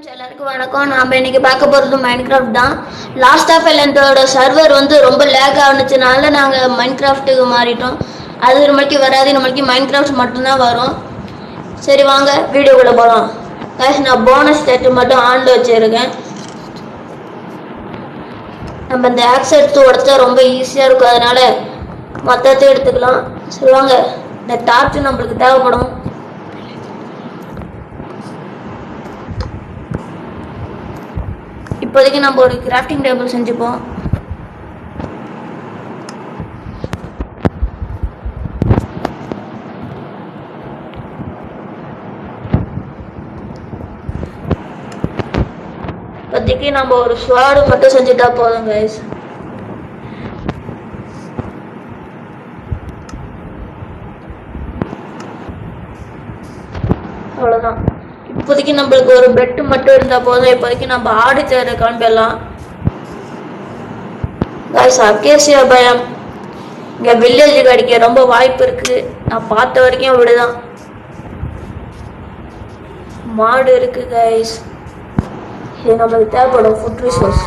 Friends எல்லாருக்கும் வணக்கம். நாம் இன்னைக்கு பார்க்க போகிறது மைன்கிராஃப்ட் தான். லாஸ்ட் ஆஃப் எலண்டோட சர்வர் வந்து ரொம்ப லேக் ஆகுனுச்சுனால நாங்கள் மைன்கிராஃப்ட்டுக்கு மாறிட்டோம். அது நம்மளுக்கு வராது, நம்மளுக்கு மைன்கிராஃப்ட் மட்டும்தான் வரும். சரி வாங்க வீடியோக்குள்ளே போகலாம். கைஸ் நான் போனஸ் செட்டு மட்டும் ஆனில் வச்சுருக்கேன். நம்ம இந்த ஆக்ஸ் எடுத்து உடச்சா ரொம்ப ஈஸியாக இருக்கும், அதனால மொத்தத்தையும் எடுத்துக்கலாம். சரி வாங்க, இந்த டார்ச்சு நம்மளுக்கு தேவைப்படும். இப்போதைக்கு நம்ம ஒரு கிராஃப்டிங் டேபிள் செஞ்சுப்போம். இப்போதைக்கு நம்ம ஒரு ஸ்வாடு மட்டும் செஞ்சுட்டா போதும் கைஸ். அவ்வளோதான். இப்போதைக்கு நம்மளுக்கு ஒரு பெட்டு மட்டும் இருந்தால் போதும். இப்போதைக்கு நம்ம ஆடு தேட கிளம்பிடலாம். கைஸ் அக்கேசியா பயம் இங்கே வில்லேஜ் கிடைக்க ரொம்ப வாய்ப்பு இருக்குது. நான் பார்த்த வரைக்கும் அப்படிதான். மாடு இருக்குது கைஸ், இது நம்மளுக்கு தேவைப்படும் ஃபுட் ரிசோர்ஸ்.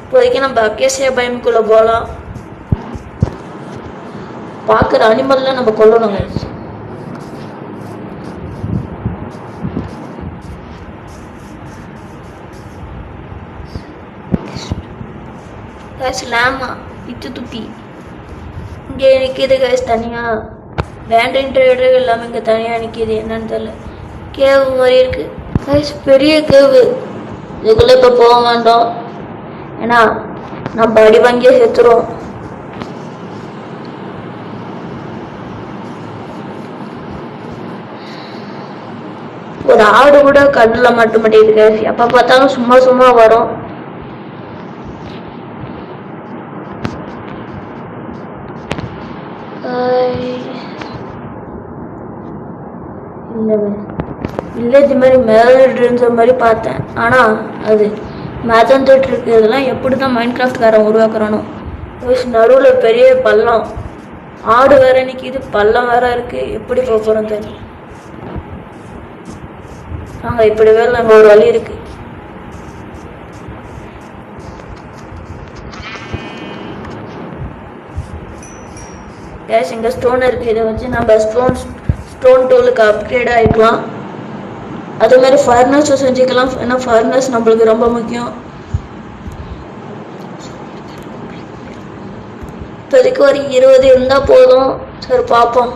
இப்போதைக்கு நம்ம அக்கேசியா பயம்குள்ளே போகலாம். பார்க்குற அனிமல்லாம் நம்ம கொல்லணும் கைஸ். கைஸ் லேமா இத்து துப்பி இங்கே நிற்கிது கைஸ் தனியாக. வேண்டன் ட்ரேடர் எல்லாமே இங்கே தனியாக நிற்கிது, என்னன்னு தெரியல. கேவு மாதிரி இருக்குது கைஸ், பெரிய கேவு. இதுக்குள்ளே இப்போ போக மாட்டோம், ஏன்னா நம்ம அடி வாங்கியே செத்துருவோம். ஒரு ஆடு கூட கண்ணில் மட்டும் மாட்டேங்குது கைஸ், எப்போ பார்த்தாலும் சும்மா சும்மா வரும். வில்லேஜ் மாதிரி மேல மாதிரி பார்த்தேன், ஆனால் அது மேதன் தொட்டு இருக்கு. இதெல்லாம் எப்படி தான் மைன்கிராஃப்ட்காரன் உருவாக்குறானோ. நடுவில் பெரிய பள்ளம், ஆடு வேற நிற்கிது, பள்ளம் வேற இருக்கு. எப்படி போக போகிறோம் தெரியும். நாங்கள் இப்படி வேலை அங்கே ஒரு வழி இருக்கு. கேஸ் இங்கே ஸ்டோன் இருக்குது, இதை வச்சு நம்ம ஸ்டோன் டூலுக்கு அப்கிரேட் ஆகிக்கலாம். அதே மாதிரி ஃபர்னஸும் செஞ்சுக்கலாம், ஏன்னா ஃபர்னஸ் நம்மளுக்கு ரொம்ப முக்கியம். இப்போதைக்கு ஒரு 20 இருந்தால் போதும். சரி பார்ப்போம்.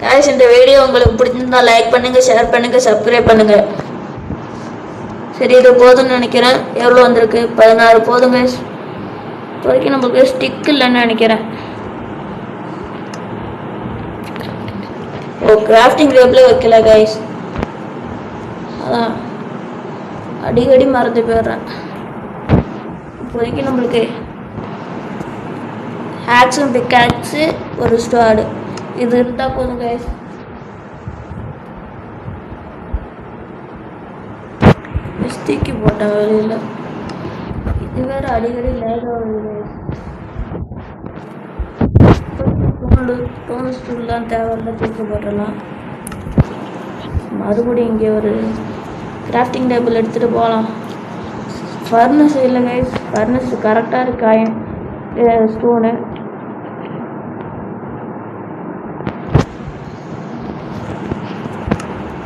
கைஸ் இந்த வீடியோ உங்களுக்கு பிடிச்சிருந்தா லைக் பண்ணுங்க, ஷேர் பண்ணுங்க, சப்ஸ்கிரைப் பண்ணுங்க. சரி இது போதும்னு நினைக்கிறேன். எவ்வளோ வந்திருக்கு? 16 போதுங்க. இப்போதைக்கு நம்மளுக்கு ஸ்டிக் இல்லைன்னு நினைக்கிறேன். ஓ கிராஃப்டிங் டேபிள் வைக்கல கைஸ், அதான் அடிக்கடி மறந்து போயிடுறேன். இப்போதைக்கு நம்மளுக்கு ஹேக்ஸும் பிக்காக்ஸு ஒரு ஸ்டாடு இது இருந்தால் போதும் கைஸ். மிஸ்டேக்கு போட்டேன் வெளியில், இது வேறு அடிக்கடி லேக் ஆகுது. டோன் ஸ்டூல்லாம் தேவையில்ல, தூக்கி போட்டலாம். மறுபடியும் இங்கே ஒரு கிராஃப்டிங் டேபிள் எடுத்துகிட்டு போகலாம். ஃபர்னஸ் இல்லை கைஸ், ஃபர்னஸ் கரெக்டாக இருக்காயும் ஸ்டோனு.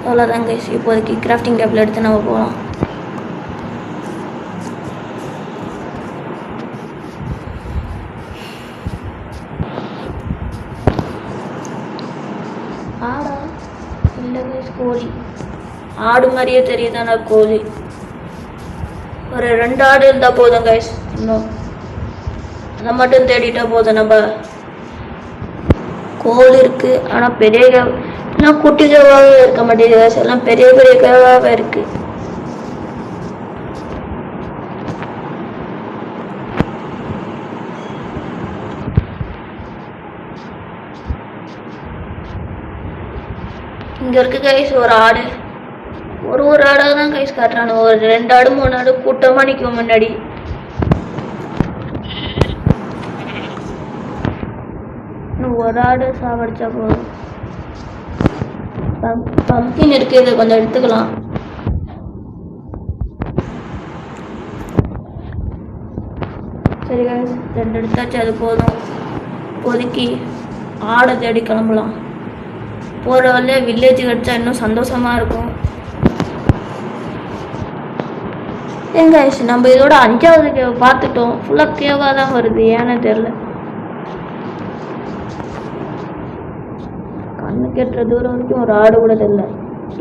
அவ்வளோதான் கைஸ். இப்போதைக்கு கிராஃப்டிங் டேபிள் எடுத்து நம்ம போகலாம். ஆடா இல்லை கைஸ், கோழி. ஆடு மாதிரியே தெரியுதானா கோழி. ஒரு 2 ஆடு இருந்தால் போதும் கைஸ். இன்னும் அதை மட்டும் தேடிட்டா போதும். நம்ம கோழி இருக்குது, ஆனால் பெரிய எல்லாம் குட்டி கேவாகவே இருக்க மாட்டேங்குது, எல்லாம் பெரிய பெரிய கேவாகவே இருக்கு. இங்க இருக்கு கைஸ் ஒரு ஆடு. ஒரு ஆடாக தான் கைஸ் காட்டுறானு. ஒரு 2 ஆடு 3 ஆடு கூட்டமாக நிற்கும் முன்னாடி. இன்னும் ஒரு ஆடு சாவடிச்சா போதும். பம்கின் இருக்கு, இதை கொஞ்சம் எடுத்துக்கலாம். சரி guys, 2 எடுத்தாச்சு, அது போதும். இப்போதைக்கு ஆடை தேடி கிளம்பலாம். போகிற வழியே வில்லேஜ் கிடச்சா இன்னும் சந்தோஷமா இருக்கும். ஏங்க நம்ம இதோட 5வது கேவ் பார்த்துட்டோம். ஃபுல்லாக கேவாக தான் வருது, ஏன்னு தெரில. கண்ணு கெட்டுற தூரம் வரைக்கும் ஒரு ஆடு கூட தெரியல.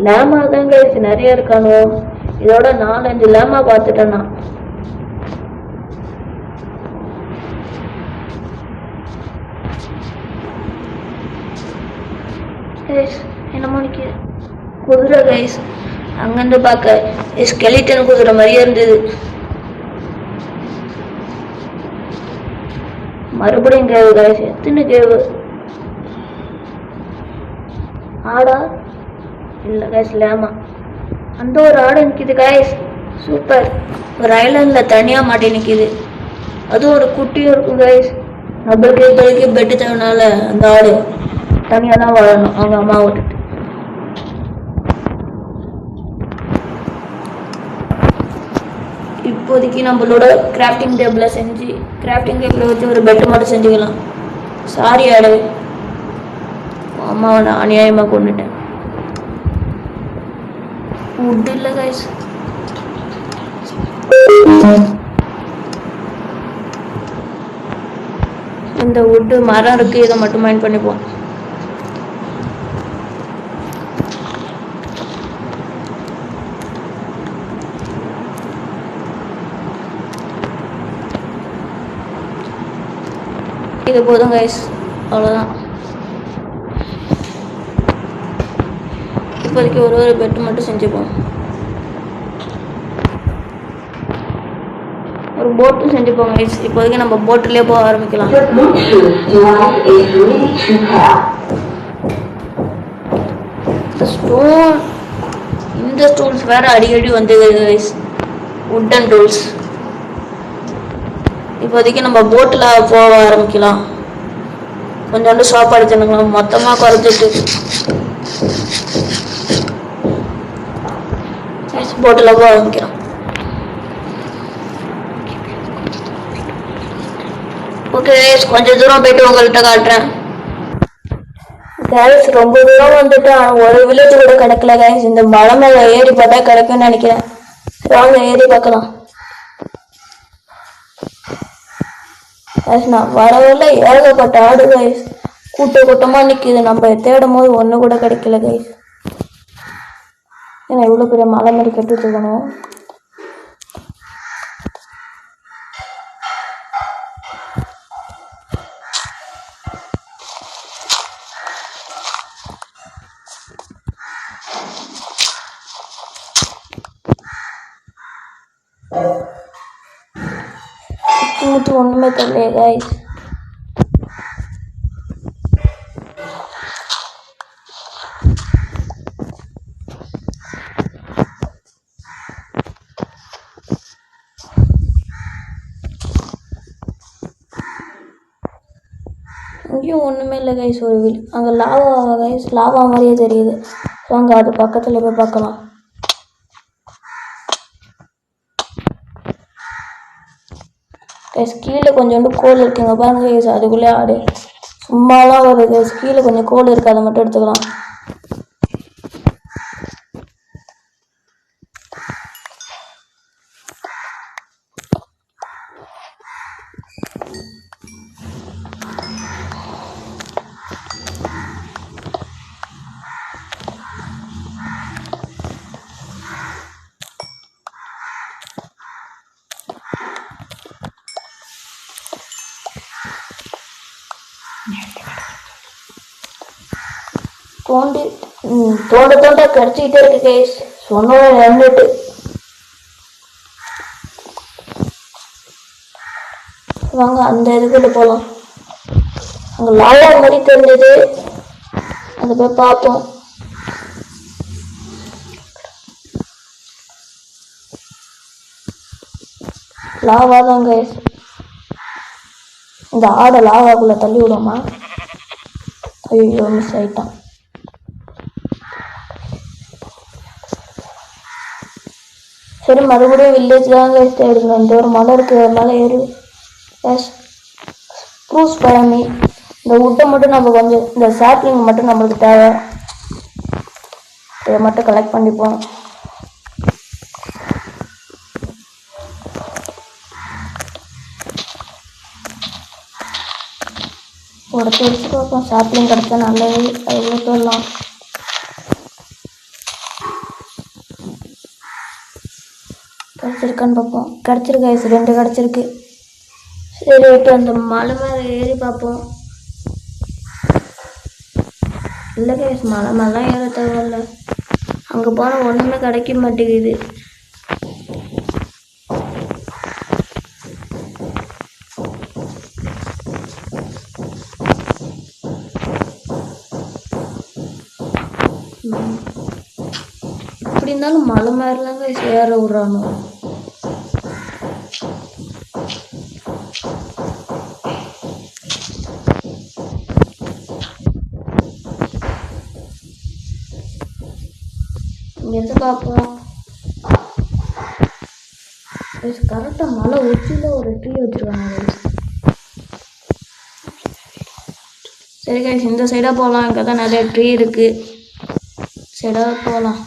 லேமா தான் கைஸ் நிறைய இருக்கானோ. இதோட 4-5 லேமா பார்த்துட்டேன் நான். என்னமோ நிற்கிது குதிரை கைஸ். அங்கேருந்து பார்க்க ஸ்கெலிட்டன் குதிரை மாதிரியே இருந்தது. மறுபடியும் கேவு கைஸ். எத்தனை கேவு? ஆடா இல்லை கைஸ், லேமா. அந்த ஒரு ஆடு நிற்கிது கைஸ். சூப்பர். ஒரு ஐலாண்டில் தனியாக மாட்டி நிற்கிது. அதுவும் ஒரு குட்டியும் இருக்கும் கைஸ். நம்மளுக்கு இப்போதைக்கு பெட்டு தேவைனால அந்த ஆடு தனியாக தான் வாழணும், அவங்க அம்மா விட்டுட்டு. இப்போதைக்கு நம்மளோட கிராஃப்டிங் டேபிளை செஞ்சு கிராஃப்டிங் டேபிளை வச்சு ஒரு பெட்டு மட்டும் செஞ்சுக்கலாம். சாரி ஆடு, அம்மாவை நான் அநியாயமாக கொண்டுட்டேன். வுட் இல்லை கைஸ். இந்த வுட்டு மரம் இருக்குது, இதை மட்டும் மைண்ட் பண்ணிப்போம். இது போதும் கைஸ், அவ்வளோதான். இப்போதைக்கு ஒரு பெட்டு மட்டும் செஞ்சுப்போம். ஒரு போட்டும் செஞ்சுப்போம் கைஸ். இப்போதைக்கு நம்ம போட்டிலே போக ஆரம்பிக்கலாம். ஸ்டோன், இந்த ஸ்டூல்ஸ் வேற அடிக்கடி வந்து கைஸ், வுட்டன் டூல்ஸ். இப்போதைக்கு நம்ம போட்டில் போக ஆரம்பிக்கலாம். கொஞ்சோண்டு சாப்பாடு தின்னுக்கலாம், மொத்தமாக குறைச்சிட்டு போட்டில் போக ஆரம்பிக்கிறோம். ஓகே கொஞ்சம் தூரம் போயிட்டு உங்கள்கிட்ட காட்டுறேன். கேஸ் ரொம்ப தூரம் வந்துட்டு ஒரு வில்லேஜ் கூட கிடைக்கல கேஸ். இந்த மலை மேலே ஏறி பார்த்தா கிடைக்கும்னு நினைக்கிறேன். வாங்க ஏறி பார்க்கலாம். நான் வரவில்லை, ஏகப்பட்ட ஆடு கைஸ், கூட்டமாக நிற்கிது. நம்ம தேடும் போது ஒன்று கூட கிடைக்கல கைஸ். ஏன்னா இவ்வளோ பெரிய மலை மாதிரி கட்டிட்டு இருக்கணும். ஒன்றுமே தெரியல கைஸ். இங்கேயும் ஒன்றுமே இல்லை கைஸ். ஒரு வீல் அங்கே லாவா கைஸ், லாவா மாதிரியே தெரியுது. அங்கே அது பக்கத்தில் போய் பார்க்கலாம். கைஸ் கீழே கொஞ்சோண்டு கோல் இருக்குங்க பாருங்க கைஸ், அதுக்குள்ளே ஆடு சும்மாலாம் வருது கைஸ். கீழே கொஞ்சம் கோல் இருக்குது, அதை மட்டும் எடுத்துக்கலாம். தோண்ட கடிச்சிக்கிட்டே இருக்கு கைஸ். சொன்னோட நின்றுட்டு வாங்க அந்த இதுக்குள்ள போகலாம். அங்கே லாவா மாதிரி தெரிஞ்சது, அதை போய் பார்ப்போம். லாவா தான் கைஸ். இந்த ஆடை லாவாக்குள்ள தள்ளி விடுமா? ஐயோ மிஸ் ஆகிட்டான். சரி மறுபடியும் வில்லேஜ் தான் கைஸ் தேடுங்க. இந்த ஒரு மலை இருக்குது, மலை ஏறி ஸ்ப்ரூஸ் பழமி. இந்த வுட்டை மட்டும் நம்ம கொஞ்சம், இந்த சாப்ளிங் மட்டும் நம்மளுக்கு தேவை, இதை மட்டும் கலெக்ட் பண்ணிப்போம். ஒரு தெரிச்சு பார்ப்போம், சாப்ளிங் கிடச்சா நல்லது, அது சொல்லலாம். கிடச்சிருக்கான்னு பார்ப்போம். கிடச்சிருக்கு கைஸ், 2 கிடச்சிருக்கு. சரி இப்போ அந்த மலை மேலே ஏறி பார்ப்போம். இல்லை கைஸ், மலை மேலாம் ஏற தேவையில்ல, அங்கே போனால் ஒன்றுமே கிடைக்க மாட்டேங்குது. எப்படி இருந்தாலும் மலை மேலாம் கைஸ் ஏற விட்றானோ. இங்கேருந்து பார்ப்போம். கரெக்டாக மலை உச்சியில் ஒரு ட்ரீ வச்சுருக்காங்க. சரி கைஸ், இந்த சைடாக போகலாம், இங்கே தான் நிறைய ட்ரீ இருக்குது, சைடாக போகலாம்.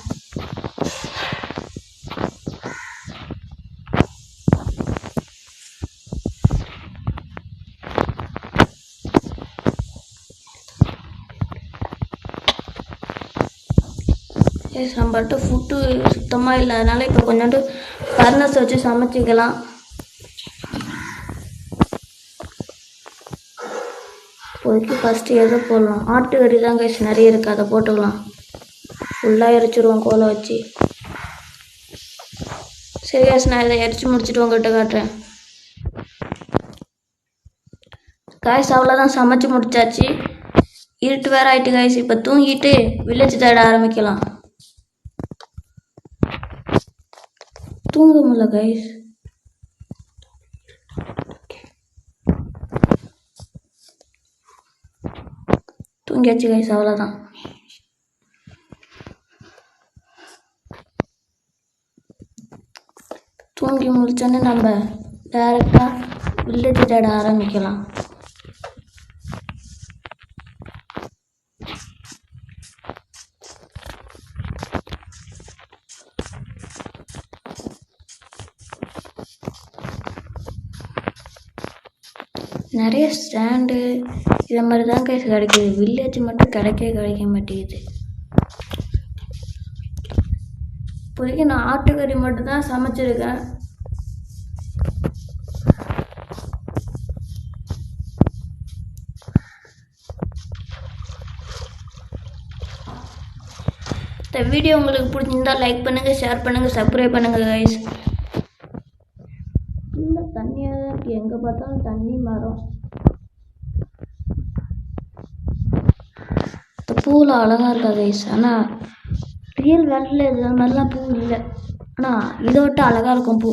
நம்மள்கிட்ட ஃபுட்டு சுத்தமாக இல்லை, அதனால் இப்போ கொஞ்சோண்டு ஃபர்னஸ் வச்சு சமைச்சிக்கலாம். இப்போதைக்கு ஃபஸ்ட்டு எதை போடலாம், ஆட்டுக்கறி தான் கைஸ் நிறைய இருக்குது, அதை போட்டுக்கலாம். ஃபுல்லாக எரிச்சிடுவோம் கோலை வச்சு. சரி கைஸ், நான் இதை எரிச்சு முடிச்சுட்டு உங்கள்கிட்ட காட்டுறேன். கைஸ் அவ்வளோதான், சமைச்சு முடிச்சாச்சு. இருட்டு வேறு ஆகிட்டு கைஸ், இப்போ தூங்கிட்டு வில்லேஜ் தேட ஆரம்பிக்கலாம். தூங்க முடியல கைஸ், தூங்கியாச்சு கைஸ், அவ்வளோதான். தூங்கி முடிச்சோன்னே நம்ம டைரெக்டாக வில்லேஜ் தேட ஆரம்பிக்கலாம். நிறைய ஸ்டாண்டு இதை மாதிரி தான் கைஸ் கிடைக்கிது, வில்லேஜ் மட்டும் கிடைக்க மாட்டேங்குது. இப்போதைக்கு நான் ஆட்டுக்கறி மட்டும் தான் சமைச்சிருக்கேன். இந்த வீடியோ உங்களுக்கு பிடிச்சிருந்தா லைக் பண்ணுங்கள், ஷேர் பண்ணுங்கள், சப்ஸ்கிரைப் பண்ணுங்கள் கைஸ். இல்லை தண்ணியாக தான் இருக்குது, எங்கே பார்த்தாலும் தண்ணி மரம். இந்த பூவில் அழகாக இருக்கா கைஸ், ஆனால் ரியல் வேல்டில் இது மாதிரிலாம் பூ இல்லை, ஆனால் இதை விட்டு அழகாக இருக்கும் பூ.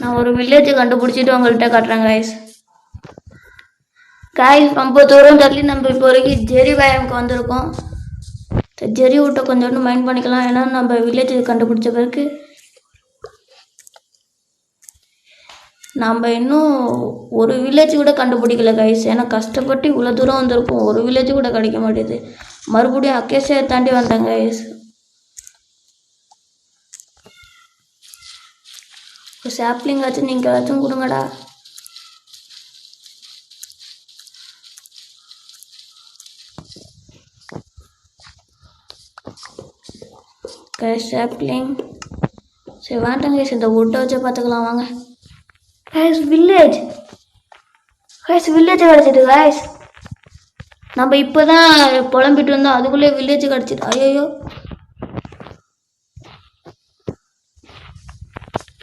நான் ஒரு வில்லேஜை கண்டுபிடிச்சிட்டு உங்கள்கிட்ட காட்டுறேன் கைஸ். ரொம்ப தூரம் தள்ளி நம்ம இப்போ வரைக்கும் ஜெரி வயலுக்கு வந்திருக்கோம். ஜெரி விட்ட கொஞ்சோண்டு மைண்ட் பண்ணிக்கலாம், ஏன்னா நம்ம வில்லேஜ் கண்டுபிடிச்ச பிறகு நம்ம இன்னும் ஒரு வில்லேஜ் கூட கண்டுபிடிக்கல கைஸ், ஏன்னா கஷ்டப்பட்டு இவ்வளோ தூரம் வந்திருக்கோம், ஒரு வில்லேஜ் கூட கிடைக்க மாட்டேது. மறுபடியும் அக்கேஷியை தாண்டி வந்தாங்க கைஸ். சாப்ளிங் ஆச்சு நீங்கள் ஏதாச்சும் கொடுங்கடா. கைஸ் சாப்ளிங் சரி வேண்டாம் கைஸ், இந்த வுட்டை வச்சு பார்த்துக்கலாம் வாங்க. கைஸ் வில்லேஜ் கிடச்சிட்டு கைஸ். நம்ம இப்போ தான் புலம்பிட்டு வந்தோம், அதுக்குள்ளே வில்லேஜ் கிடச்சிட்டு. ஐயோ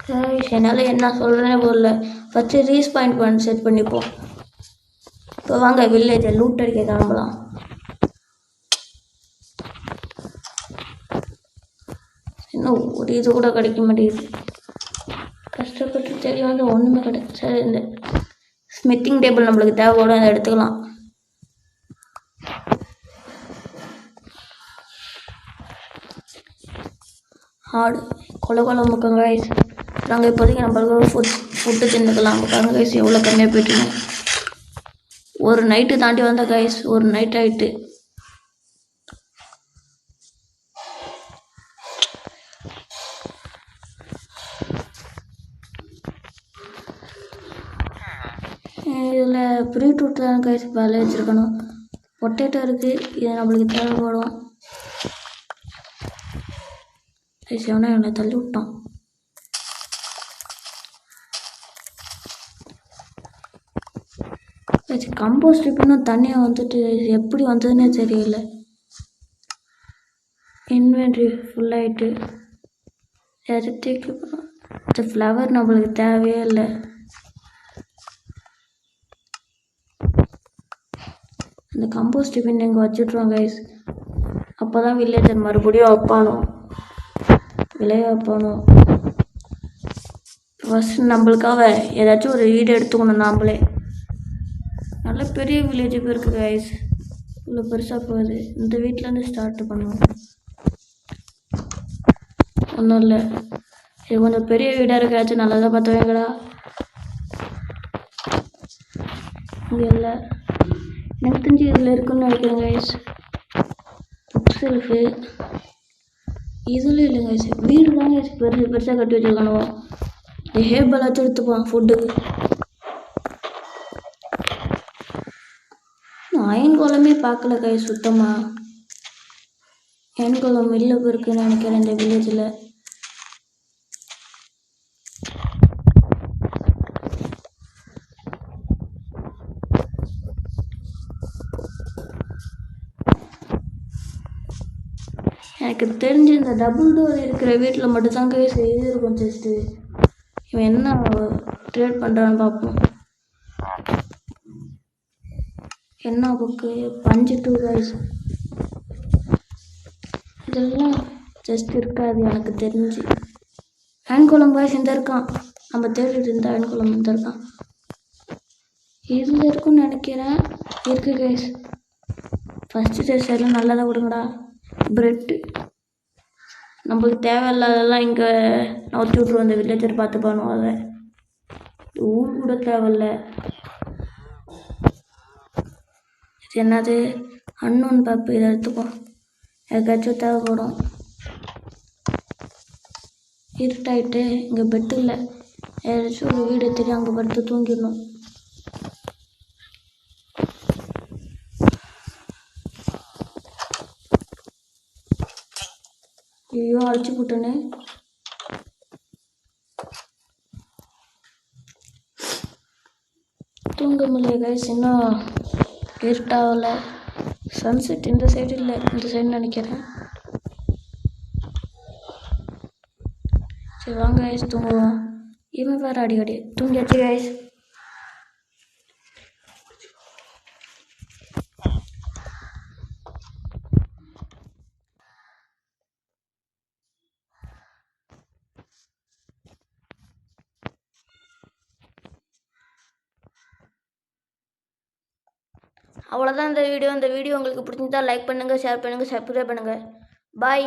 கைஸ், என்னால் என்ன சொல்கிறேன்னு போடல. ஃபஸ்ட்டு ரீஸ் பாயிண்ட் செட் பண்ணிப்போம். இப்போ வாங்க வில்லேஜை லூட் அடிக்க கிளம்பலாம். இன்னும் ஒரு இது கூட கிடைக்க மாட்டேங்குது. செடி வந்து ஒன்றுமே கிடையாது. சரி, இந்த ஸ்மித்திங் டேபிள் நம்மளுக்கு தேவைப்படும், அதை எடுத்துக்கலாம். ஆடு கொலை முக்கங்க கைஸ். நாங்கள் இப்போதைக்கு நம்மளுக்கு ஃபுட்டு தின்னுக்கலாம். பாருங்க கைஸ் எவ்வளோ கம்மியாக போயிட்டுங்க. ஒரு நைட்டு தாண்டி வந்த கைஸ், ஒரு நைட் ஆகிட்டு. இதில் பீட்ரூட் தான் கைஸ் வேலை வச்சுருக்கணும். பொட்டேட்டோ இருக்குது, இது நம்மளுக்கு தேவைப்படும். சிவனா என்னை தள்ளி விட்டான். கம்போஸ்ட் இன்னும் தண்ணியாக வந்துட்டு எப்படி வந்ததுன்னே தெரியல. இன்வென்ட்ரி ஃபுல்லாகிட்டு எடுத்துக்கு. இந்த ஃப்ளவர் நம்மளுக்கு தேவையே இல்லை. அந்த கம்போஸ்ட் பின் இங்கே வச்சுட்ருவோம் கைஸ். அப்போ தான் வில்லேஜர் மறுபடியும் வைப்பானோம், விளைய வைப்பானோம். ஃபஸ்ட்டு நம்மளுக்காக ஏதாச்சும் ஒரு வீடு எடுத்துக்கணும். நாம்ளே நல்ல பெரிய வில்லேஜ் இருக்குது கைஸ், இவ்வளோ பெருசாக போகுது. இந்த வீட்டிலேருந்து ஸ்டார்ட் பண்ணுவோம். ஒன்றும் இல்லை, இது கொஞ்சம் பெரிய வீடாக இருக்காச்சும் நல்லா தான் பார்த்து வைங்கடா. இங்கே இல்லை, எனக்கு தெரிஞ்சு இதில் இருக்குன்னு நினைக்கிறேன் கைஸ். புக் செல்ஃபு இதில் இல்லை கைஸ். வீடு தான் கைஸ் பெருசாக கட்டி வச்சுருக்கணும். ஹேபலாச்சும் எடுத்துப்பான் ஃபுட்டுக்கு. அயன்கோலமே பார்க்கல கைஸ் சுத்தமாக. அயன்கோலம் வெளில போயிருக்குன்னு நினைக்கிறேன் இந்த வில்லேஜில். எனக்கு தெரிஞ்சு இந்த டபுள் டோர் இருக்கிற வீட்டில் மட்டும்தான் கைஸ் இது இருக்கும் ஜஸ்ட்டு. இவன் என்ன ட்ரேட் பண்ணுறான்னு பார்ப்போம். என்ன புக்கு? பஞ்சு டூ கைஸ். இதெல்லாம் ஜஸ்ட் இருக்காது எனக்கு தெரிஞ்சு. அயன்கோலம் பாய்ஸ் இந்த இருக்கான், நம்ம தேடிட்டு இருந்த அயன்கோலம் இந்த இருக்கான். இதில் இருக்குன்னு நினைக்கிறேன். இருக்கு கைஸ். ஃபஸ்ட்டு டேஸ்ட் எல்லாம் நல்லதாக விடுங்கடா. ப்ரெட்டு நம்மளுக்கு தேவையில்லாதெல்லாம் இங்கே நவுத்தி விட்ருவோம். அந்த வில்லேஜர் பார்த்து பண்ணுவோம். அதை ஊர் கூட தேவையில்ல. இது என்னது? அன்னோன் பேப்பர், இதை எடுத்துப்போம். எதுக்காச்சும் தேவைப்படும். இருட்டாயிட்டு இங்கே பெட்டு இல்லை. ஏதாச்சும் ஒரு வீடு எடுத்துட்டு அங்கே படுத்து தூங்கிடணும். ஐயோ அழைச்சி போட்டேன்னு. தூங்க முடியல கைஸ், இன்னும் இருட்டாகல. சன்செட் இந்த சைடு இல்லை, இந்த சைடு நினைக்கிறேன். சரி வாங்க கைஸ் தூங்குவோம். இவன் வேறு அடி தூங்கியாச்சு கைஸ். அவ்வளோதான் இந்த வீடியோ. உங்களுக்கு பிடிச்சிருந்தா லைக் பண்ணுங்கள், ஷேர் பண்ணுங்கள், சப்ஸ்கிரைப் பண்ணுங்கள். பாய்.